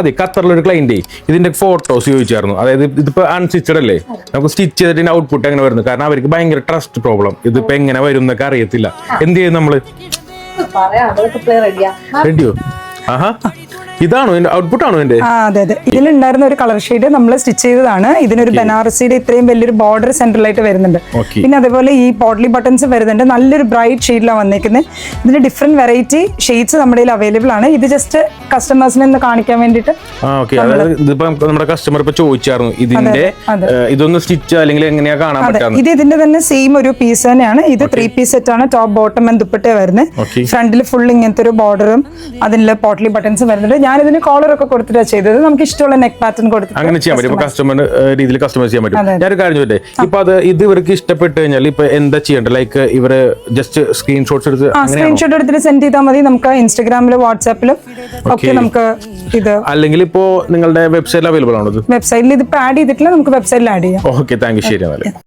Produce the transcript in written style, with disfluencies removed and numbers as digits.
അതെ, ഖത്തറിലൊരു ക്ലൈന്റ് ഇതിന്റെ ഫോട്ടോസ് ചോദിച്ചായിരുന്നു. അതായത് ഇതിപ്പോ അൺസ്റ്റിച്ചഡ് അല്ലേ, നമുക്ക് സ്റ്റിച്ച് ചെയ്തിട്ട് ഔട്ട്പുട്ട് എങ്ങനെ വരുന്നത്, കാരണം അവർക്ക് ഭയങ്കര ട്രസ്റ്റ് പ്രോബ്ലം, ഇതിപ്പോ എങ്ങനെ വരും എന്നൊക്കെ അറിയത്തില്ല. എന്ത് ചെയ്യും നമ്മള്? റെഡിയോ? ആഹാ, ഇതാണോ എന്റെ ഔട്ട്പുട്ട്? ആണോ എന്റെ? അതെ അതെ, ഇതിലുണ്ടായിരുന്ന ഒരു കളർ ഷെയ്ഡ് നമ്മൾ സ്റ്റിച്ച് ചെയ്തതാണ്. ഇതിനൊരു ബനാറസിയുടെ ഇത്രയും വലിയൊരു ബോർഡർ സെന്ററിലായിട്ട് വരുന്നുണ്ട്. പിന്നെ അതേപോലെ ഈ പോട്ട്ലി ബട്ടൺസ് വരുന്നുണ്ട്, നല്ലൊരു ബ്രൈറ്റ് ഷെയ്ഡിലാണ് വന്നിരിക്കുന്നത്. ഇതിന്റെ ഡിഫറെന്റ് വെറൈറ്റി ഷെയ്ഡ്സ് നമ്മുടെ കയ്യിൽ അവൈലബിൾ ആണ്. ഇത് ജസ്റ്റ് കസ്റ്റമേഴ്സിനെ ഒന്ന് കാണിക്കാൻ വേണ്ടിയിട്ട്. നമ്മുടെ കസ്റ്റമർ ഇപ്പൊ ചോദിച്ചായിരുന്നു ഇതിന്റെ ഇതൊന്ന് സ്റ്റിച്ച് അല്ലെങ്കിൽ എങ്ങനെയാ കാണാൻ പറ്റാം. ഇത് ഇതിന്റെ തന്നെ സെയിം ഒരു പീസ് തന്നെയാണ്. ഇത് 3 പീസ് സെറ്റ് ആണ്. ടോപ്പ് ബോട്ടം ആൻഡ് ദുപ്പട്ട വരുന്നത്. ഫ്രണ്ടിൽ ഫുൾ ഇങ്ങനത്തെ ഒരു ബോർഡറും അതിൽ പോട്ട്ലി ബട്ടൺസ് വരുന്നുണ്ട്. ഞാൻ ഇതിന് കോളർ ഒക്കെ കൊടുത്തിട്ടാണ് ചെയ്തത്. നമുക്ക് ഇഷ്ടമുള്ള നെക്ക് പാറ്റേൺ കൊടുത്തിട്ട് അങ്ങനെ ചെയ്യാൻ പറ്റും. കസ്റ്റമർ രീതിയിൽ കസ്റ്റമൈസ് ചെയ്യാൻ പറ്റും. ഞാനൊരു കാര്യം ചോദിച്ചേ, ഇപ്പൊ ഇത് ഇവർക്ക് ഇഷ്ടപ്പെട്ട് കഴിഞ്ഞാൽ ഇപ്പൊ എന്താ ചെയ്യേണ്ടത്? ലൈക്ക് ഇവര് ജസ്റ്റ് സ്ക്രീൻഷോട്ട്സ് എടുത്തിട്ട് സെൻഡ് ചെയ്താൽ മതി. നമുക്ക് ഇൻസ്റ്റാഗ്രാമിലും വാട്സാപ്പിലും ഒക്കെ നമുക്ക് ഇത്, അല്ലെങ്കിൽ ഇപ്പോ നിങ്ങളുടെ വെബ്സൈറ്റിൽ അവൈലബിൾ ആണോ? വെബ്സൈറ്റിൽ ഇത് ആഡ് ചെയ്തിട്ടില്ല, നമുക്ക് വെബ്സൈറ്റിൽ ആഡ് ചെയ്യാം. Okay, thank you. ശരി.